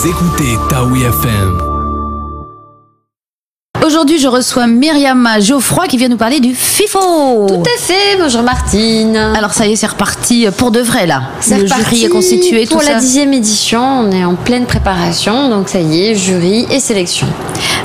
Vous écoutez Taoui FM. Aujourd'hui, je reçois Myriam Geoffroy qui vient nous parler du FIFO. Tout à fait, bonjour Martine. Alors ça y est, c'est reparti pour de vrai là. Le jury est constitué, tout ça. Pour la 10e édition, on est en pleine préparation, donc ça y est, jury et sélection.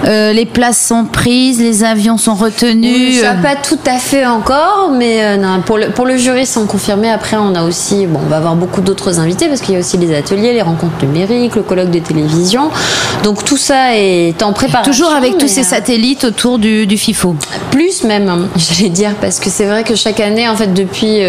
Les places sont prises, les avions sont retenus. Ça pas tout à fait encore, mais non, pour le jury, sont confirmés. Après, on a aussi, on va avoir beaucoup d'autres invités parce qu'il y a aussi les ateliers, les rencontres numériques, le colloque de télévision. Donc tout ça est en préparation. Toujours avec tous ces satellites autour du FIFO. Plus même, j'allais dire, parce que c'est vrai que chaque année, en fait, depuis,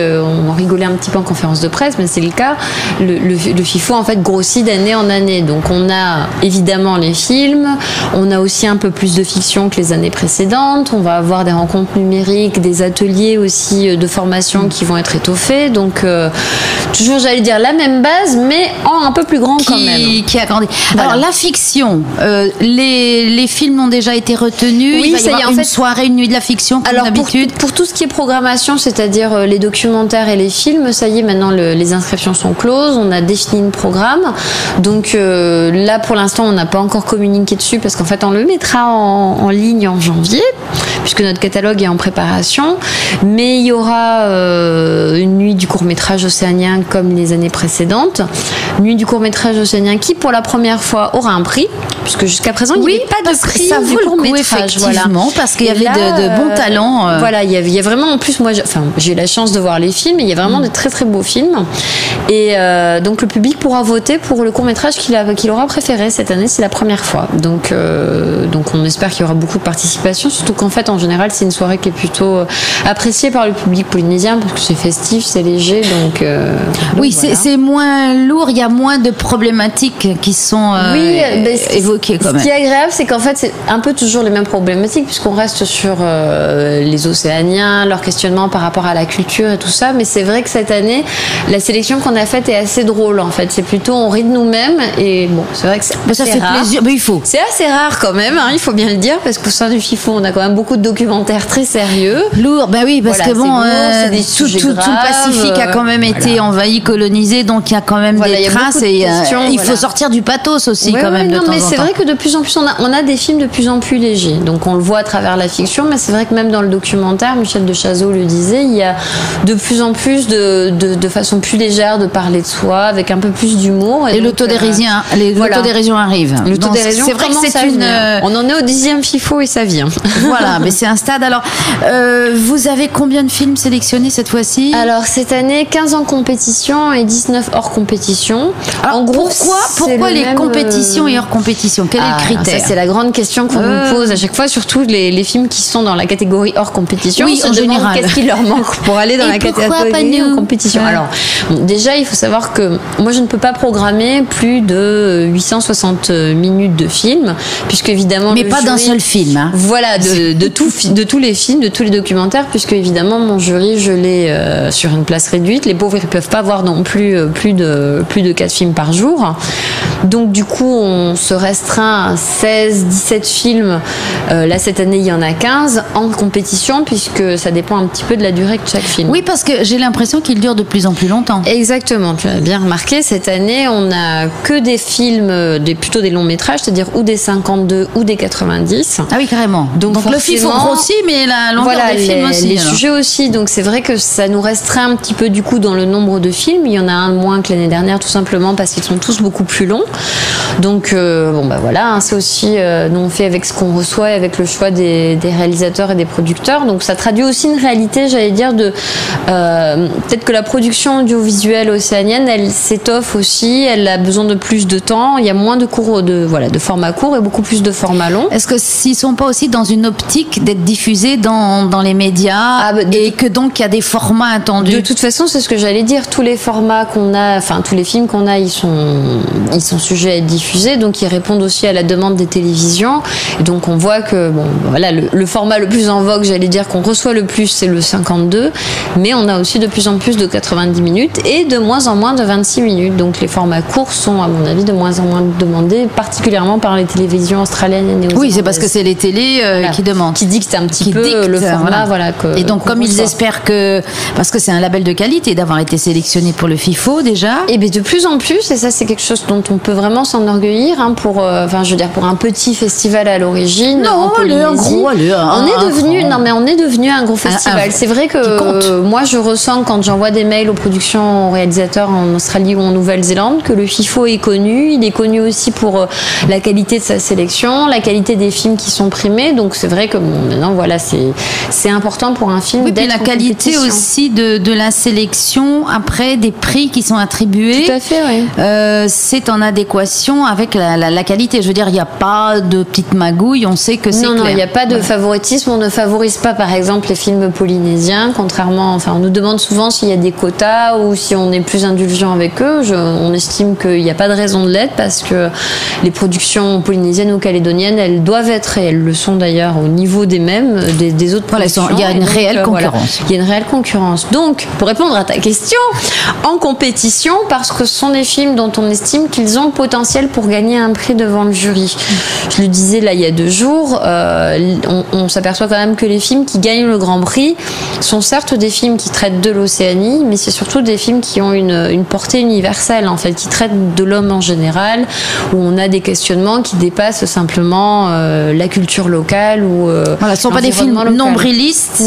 on rigolait un petit peu en conférence de presse, mais c'est le cas, le FIFO, en fait, grossit d'année en année. Donc on a évidemment les films, on a aussi un peu plus de fiction que les années précédentes, on va avoir des rencontres numériques, des ateliers aussi de formation qui vont être étoffés. Donc toujours, j'allais dire, la même base, mais en un peu plus grand quand même. Qui a grandi. Voilà. Alors la fiction, les films ont déjà été retenus. Oui, il va y avoir une soirée, une nuit de la fiction comme d'habitude. Pour tout ce qui est programmation, c'est-à-dire les documentaires et les films, ça y est, maintenant les inscriptions sont closes, on a défini le programme. Donc là, pour l'instant, on n'a pas encore communiqué dessus parce qu'en fait, on le mettra en ligne en janvier, puisque notre catalogue est en préparation. Mais il y aura une nuit du court-métrage océanien comme les années précédentes. Nuit du court-métrage océanien qui, pour la première fois, aura un prix, puisque jusqu'à présent, il n'y avait pas de prix du court-métrage. Effectivement, parce qu'il y avait de bons talents. Voilà, il y a vraiment, en plus, moi, j'ai eu la chance de voir les films, et il y a vraiment de très très beaux films. Et donc le public pourra voter pour le court-métrage qu'il aura préféré cette année, c'est la première fois. Donc on espère qu'il y aura beaucoup de participation, surtout qu'en fait, en général, c'est une soirée qui est plutôt appréciée par le public polynésien, parce que c'est festif, c'est léger, donc oui, voilà. C'est moins lourd, il y a moins de problématiques qui sont évoquées quand même. Ce qui est agréable, c'est qu'en fait, c'est un peu toujours les mêmes problématiques, puisqu'on reste sur les Océaniens, leur questionnement par rapport à la culture et tout ça, mais c'est vrai que cette année, la sélection qu'on a faite est assez drôle, en fait. C'est plutôt, on rit de nous-mêmes, et bon, c'est vrai que c'est assez ça fait rare. Plaisir, mais il faut. C'est assez rare quand même, hein, il faut bien le dire, parce qu'au sein du FIFO, on a quand même beaucoup de documentaires très sérieux. Lourd, ben oui, parce que bon, tout le Pacifique a quand même été envahi, colonisé, donc il y a quand même des traces, et il faut sortir du pathos aussi quand même de temps en temps. Mais c'est vrai que de plus en plus, on a des films de plus en plus légers, donc on le voit à travers la fiction, mais c'est vrai que même dans le documentaire, Michel de Chazeau le disait, il y a de plus en plus de façon plus légère de parler de soi, avec un peu plus d'humour. Et l'autodérision arrive. C'est vrai que c'est on en est au 10e FIFO et ça vient. Voilà, mais c'est un stade. Alors, vous avez combien de films sélectionnés cette fois-ci? Alors, cette année, 15 en compétition et 19 hors compétition. Alors, en gros, pourquoi les compétitions et hors compétition? Quel est le critère? Ça, c'est la grande question qu'on nous pose à chaque fois, surtout les films qui sont dans la catégorie hors compétition. Oui, en général. Qu'est-ce qui leur manque pour aller dans la catégorie hors compétition? Alors, déjà, il faut savoir que moi, je ne peux pas programmer plus de 860 minutes de film, puisque évidemment. Mais pas d'un seul film. Hein. Voilà, de tous les films, de tous les documentaires, puisque évidemment, mon jury, je l'ai sur une place réduite. Les pauvres, ils ne peuvent pas voir non plus de 4 films par jour. Donc, du coup, on se restreint à 16, 17 films. Là, cette année, il y en a 15 en compétition, puisque ça dépend un petit peu de la durée de chaque film. Oui, parce que j'ai l'impression qu'il dure de plus en plus longtemps. Exactement, tu as bien remarqué. Cette année, on n'a que des films, plutôt des longs métrages, c'est-à-dire ou des 52 ou des 90. Ah oui, carrément. Donc le FIFO grossit, mais la longueur des films aussi. Les sujets aussi. Donc c'est vrai que ça nous restreint un petit peu du coup dans le nombre de films. Il y en a un de moins que l'année dernière, tout simplement parce qu'ils sont tous beaucoup plus longs. Donc voilà, c'est aussi nous on fait avec ce qu'on reçoit et avec le choix des réalisateurs et des producteurs. Donc ça traduit aussi une réalité, j'allais dire, de peut-être que la production audiovisuelle océanienne, elle s'étoffe aussi, elle a besoin de plus de temps. Il y a moins de cours de format court et beaucoup plus de format long. Est-ce que s'ils sont pas aussi dans une optique d'être diffusés dans les médias et que donc il y a des formats attendus? De toute façon, c'est ce que j'allais dire. Tous les formats qu'on a, enfin tous les films qu'on a, ils sont sujets à être diffusés, donc ils répondent aussi à la demande des télévisions. Et donc on voit que le format le plus en vogue, j'allais dire qu'on reçoit le plus, c'est le 52, mais on a aussi de plus en plus de 90 minutes et de moins en moins de 26 minutes. Donc les formats courts sont, à mon avis, de moins en moins demandés, particulièrement par les télévisions australiennes et néo-zélandaises. Oui, c'est parce que c'est les télés qui demandent. Qui dictent un petit peu le format. Voilà, et donc comme ils espèrent que, parce que c'est un label de qualité d'avoir été sélectionné pour le FIFO déjà. Et bien de plus en plus, et ça c'est quelque chose dont on peut vraiment s'enorgueillir pour un petit festival à l'origine. Non, on est devenu un gros festival. C'est vrai que moi je ressens quand j'envoie des mails aux productions, aux réalisateurs en Australie ou en Nouvelle-Zélande que le FIFO est connu. Il est connu aussi pour la qualité de sa sélection, la qualité des films qui sont primés. Donc c'est vrai que maintenant voilà, c'est important pour un film d'être la qualité aussi de la sélection après des prix qui sont attribués. Tout à fait, oui. C'est en adéquation avec la qualité. Je veux dire, il n'y a pas de petite magouille, on sait que c'est clair. Non, il n'y a pas de favoritisme. On ne favorise pas, par exemple, les films polynésiens, contrairement... Enfin, on nous demande souvent s'il y a des quotas ou si on est plus indulgent avec eux. On estime qu'il n'y a pas de raison de l'être parce que les productions polynésiennes ou calédoniennes, elles doivent être, et elles le sont d'ailleurs, au niveau des mêmes, des autres productions. Il y a une réelle concurrence. Il y a une réelle concurrence. Donc, pour répondre à ta question, en compétition, parce que ce sont des films dont on estime qu'ils ont le potentiel pour gagner un prix devant le jury. Je le disais là il y a 2 jours, on s'aperçoit quand même que les films qui gagnent le Grand Prix sont certes des films qui traitent de l'Océanie, mais c'est surtout des films qui ont une portée universelle, en fait, qui traitent de l'homme en général, où on a des questionnements qui dépassent simplement la culture locale ou voilà, ce ne sont pas des films nombrilistes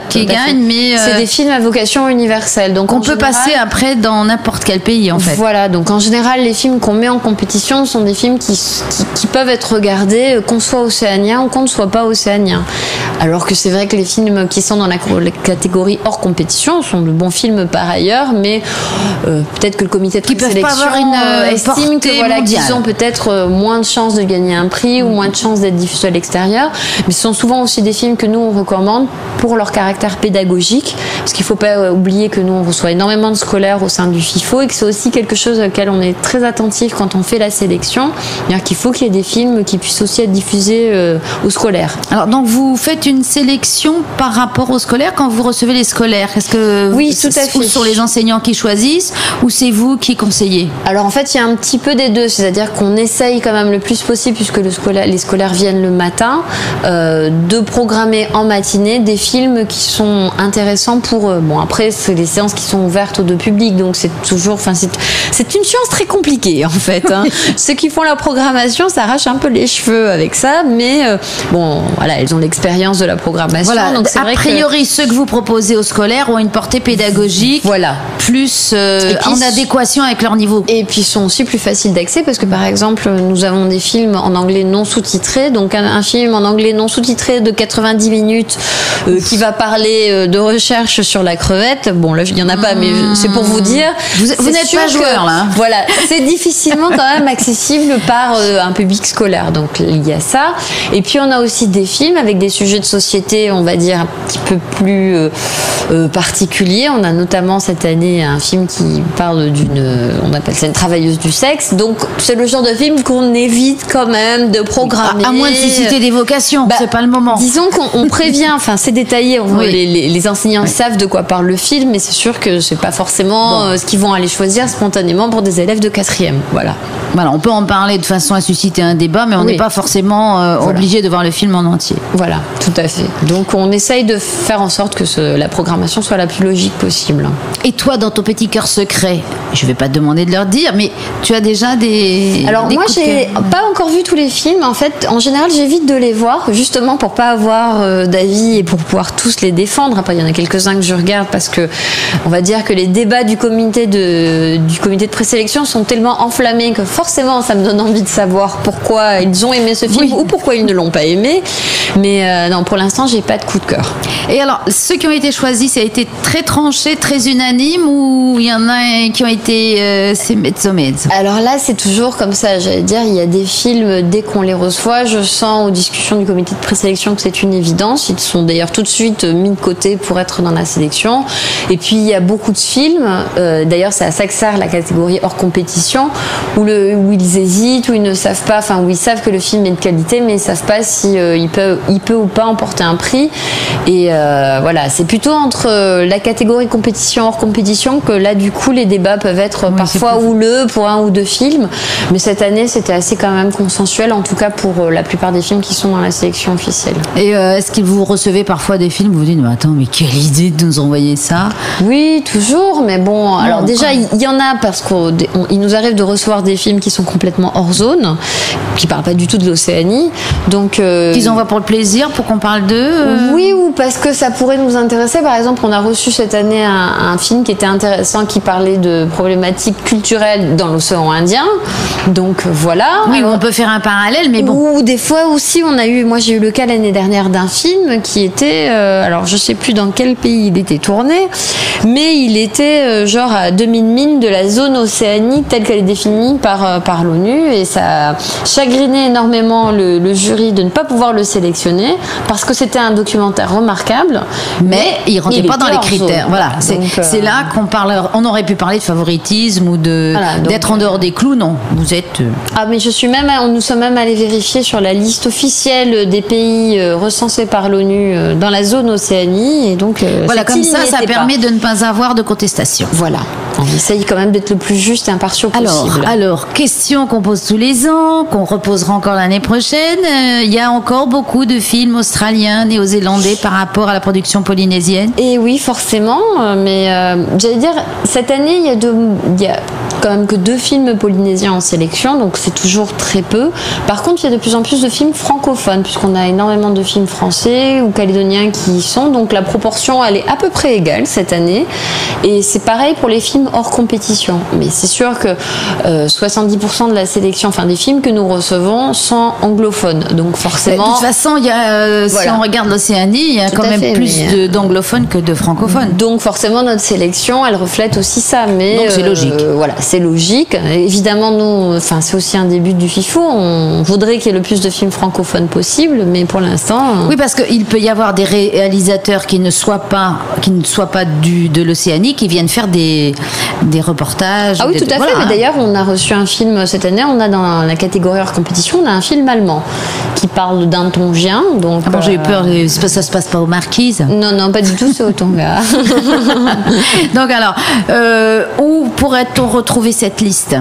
qui gagnent, mais c'est des films à vocation universelle. Donc on peut passer après dans n'importe quel pays, en fait. Voilà, donc en général, les films qu'on met en compétition sont des films qui peuvent être regardés, qu'on soit océanien ou qu'on ne soit pas océanien. Alors que c'est vrai que les films qui sont dans la catégorie hors compétition sont de bons films par ailleurs, mais peut-être que le comité de présélection estime qu'ils ont peut-être moins de chances de gagner un prix ou moins de chances d'être diffusés à l'extérieur. Mais ce sont souvent aussi des films que nous on recommande pour leur caractère pédagogique, parce qu'il ne faut pas oublier que nous on reçoit énormément de scolaires au sein du FIFO et que c'est aussi quelque chose auquel on est très attentif quand on fait la sélection, c'est-à-dire qu'il faut qu'il y ait des films qui puissent aussi être diffusés aux scolaires. Alors donc vous faites une sélection par rapport aux scolaires quand vous recevez les scolaires. Est-ce que oui, tout à fait. Ou sont les enseignants qui choisissent ou c'est vous qui conseillez? Alors en fait il y a un petit peu des deux, c'est-à-dire qu'on essaye quand même le plus possible, puisque les scolaires viennent le matin, de programmer en matinée des films qui sont intéressants pour eux. Bon après c'est des séances qui sont ouvertes aux deux publics, donc c'est toujours, c'est une science très compliquée en fait. Ceux qui font la programmation s'arrachent un peu les cheveux avec ça, mais bon voilà, elles ont l'expérience de la programmation. Voilà. Donc c'est a priori ceux que vous proposez aux scolaires ont une portée pédagogique plus en adéquation avec leur niveau. Et puis sont aussi plus faciles d'accès parce que par exemple nous avons des films en anglais non sous-titrés, donc un film en anglais non sous-titré de 90 minutes qui va parler de recherche sur la crevette. Bon là il n'y en a pas, mais c'est pour vous dire. Vous n'êtes pas joueur là. Voilà, c'est difficilement quand même accessible par un public scolaire, donc il y a ça. Et puis on a aussi des films avec des sujets de société, on va dire un petit peu plus particuliers. On a notamment cette année un film qui parle on appelle ça une travailleuse du sexe. Donc c'est le genre de film qu'on évite quand même de programmer. À moins de susciter des vocations, c'est pas le moment. Disons qu'on prévient, enfin c'est détaillé, les enseignants savent de quoi parle le film, mais c'est sûr que c'est pas forcément ce qu'ils vont aller choisir spontanément pour des élèves de 4e. Voilà, on peut en parler de façon à susciter un débat, mais on n'est pas forcément obligé de voir le film en entier. Voilà, tout à fait. Donc on essaye de faire en sorte que la programmation soit la plus logique possible. Et toi, dans ton petit cœur secret, je vais pas te demander de leur dire, mais tu as déjà des... Alors moi, j'ai pas encore vu tous les films. En fait, en général, j'évite de les voir, justement pour pas avoir d'avis et pour pouvoir tous les défendre. Après, il y en a quelques-uns que je regarde parce que on va dire que les débats du comité de présélection sont tellement enflammés que forcément, ça me donne envie de savoir pourquoi ils ont aimé ce film ou pourquoi ils ne l'ont pas aimé. Mais non, pour l'instant, j'ai pas de coup de cœur. Et alors, ceux qui ont été choisis, ça a été très tranché, très unanime, ou il y en a qui ont été c'est mezzo-mezzo? Alors là, c'est toujours comme ça. J'allais dire, il y a des films, dès qu'on les reçoit, je sens aux discussions du comité de présélection que c'est une évidence. Ils sont d'ailleurs tout de suite mis de côté pour être dans la sélection. Et puis, il y a beaucoup de films. D'ailleurs, c'est à ça que sert la catégorie hors compétition, où ils hésitent, où ils ne savent pas, enfin, où ils savent que le film est de qualité, mais ils ne savent pas si il peut ou pas emporter un prix. Et voilà, c'est plutôt entre la catégorie compétition hors compétition que là, du coup, les débats peuvent être parfois houleux pour un ou deux films. Mais cette année, c'était assez quand même consensuel, en tout cas pour la plupart des films qui sont dans la sélection officielle. Et est-ce que vous recevez parfois des films où vous dites, mais attends, mais quelle idée de nous envoyer ça? Oui, toujours, mais bon, alors déjà, il y en a parce qu'il nous arrive de recevoir des films films qui sont complètement hors zone, qui parlent pas du tout de l'Océanie. Donc, ils envoient pour le plaisir, pour qu'on parle d'eux Oui, ou parce que ça pourrait nous intéresser. Par exemple, on a reçu cette année un film qui était intéressant, qui parlait de problématiques culturelles dans l'océan Indien. Donc voilà. Oui, on peut faire un parallèle, mais bon. Ou des fois aussi, moi j'ai eu le cas l'année dernière d'un film qui était, alors je sais plus dans quel pays il était tourné, mais il était genre à 2000 milles de la zone océanique telle qu'elle est définie par l'ONU, et ça a chagriné énormément le jury de ne pas pouvoir le sélectionner parce que c'était un documentaire remarquable, mais il rentrait pas dans les critères. Voilà, c'est là qu'on parle. On aurait pu parler de favoritisme ou d'être en dehors des clous. Non, vous êtes. Ah, mais nous sommes même allés vérifier sur la liste officielle des pays recensés par l'ONU dans la zone Océanie, et donc voilà, comme ça permet de ne pas avoir de contestation. Voilà, on essaye quand même d'être le plus juste et impartial possible. Alors, question qu'on pose tous les ans, qu'on reposera encore l'année prochaine. Il y a encore beaucoup de films australiens, néo-zélandais par rapport à la production polynésienne. Et oui, forcément, mais j'allais dire, cette année, il y a quand même que 2 films polynésiens en sélection, donc c'est toujours très peu. Par contre, il y a de plus en plus de films francophones, puisqu'on a énormément de films français ou calédoniens qui y sont, donc la proportion, elle est à peu près égale cette année. Et c'est pareil pour les films hors compétition. Mais c'est sûr que 70% de la sélection, enfin des films que nous recevons, sont anglophones. Donc forcément... De toute façon, si on regarde l'Océanie, il y a quand même plus d'anglophones que de francophones. Donc forcément, notre sélection, elle reflète aussi ça. Mais donc c'est logique. Voilà, c'est logique. Évidemment, nous, c'est aussi un début du FIFO. On voudrait qu'il y ait le plus de films francophones possible, mais pour l'instant... Oui, parce qu'il peut y avoir des réalisateurs qui ne soient pas de l'Océanie, qui viennent faire des reportages. Ah oui, tout à fait. Mais d'ailleurs, on a reçu un film cette année. On a dans la catégorie hors compétition, on a un film allemand qui parle d'un Tongien. Donc, j'ai eu peur. Ça se passe pas aux Marquises. Non, pas du tout. C'est au Tonga. Donc alors, où pourrait-on retrouver cette liste?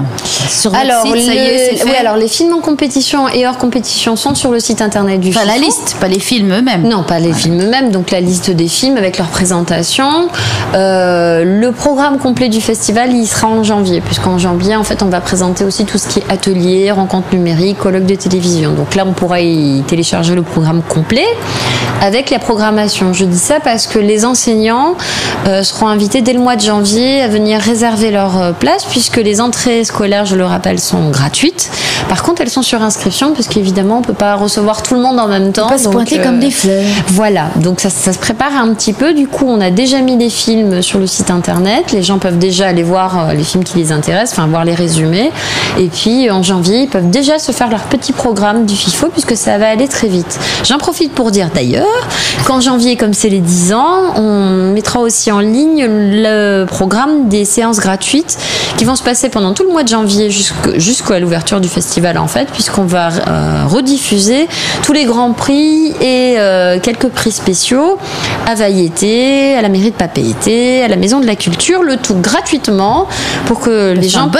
Sur votre site, ça y est, c'est fait. Oui, alors les films en compétition et hors compétition sont sur le site internet du FIFO. La liste, pas les films eux-mêmes. Non, pas les films eux-mêmes. Donc la liste des films avec leur présentation. Le programme complet du festival, il sera en janvier, puisqu'en janvier, en fait, on va présenter aussi tout ce qui est atelier, rencontres numériques, colloques de télévision. Donc là, on pourra y télécharger le programme complet avec la programmation. Je dis ça parce que les enseignants seront invités dès le mois de janvier à venir réserver leur place, puisque les entrées scolaires, je le rappelle, sont gratuites. Par contre, elles sont sur inscription, parce qu'évidemment, on ne peut pas recevoir tout le monde en même temps. On peut pas se pointer comme des fleurs. Voilà, donc ça se prépare un petit peu. Du coup, on a déjà mis des films sur le site internet. Les gens peuvent déjà aller voir les films qui les intéressent, enfin voir les résumés. Et puis, en janvier, ils peuvent déjà se faire leur petit programme du FIFO, puisque ça va aller très vite. J'en profite pour dire d'ailleurs qu'en janvier, comme c'est les 10 ans, on mettra aussi en ligne le programme des séances gratuites qui vont se passer pendant tout le mois de janvier jusqu'à l'ouverture du festival, en fait, puisqu'on va rediffuser tous les grands prix et quelques prix spéciaux à Valleyté, à la mairie de Papeete, à la Maison de la Culture, le tout gratuitement pour que les gens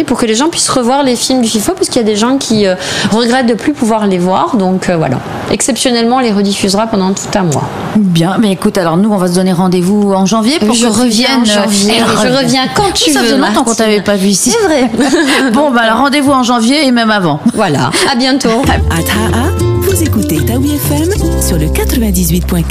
pour que les gens puissent revoir les films du FIFO, parce qu'il y a des gens qui regrettent de plus pouvoir les voir. Donc voilà, exceptionnellement, on les rediffusera pendant tout un mois. Bien, mais écoute, alors nous, on va se donner rendez-vous en janvier pour que je revienne en janvier. Je reviens quand tu veux. Ça faisait longtemps qu'on t'avait pas vu ici. C'est vrai. Bon, alors rendez-vous en janvier et même avant. Voilà. À bientôt. À Taha, vous écoutez Taoui FM sur le 98.4.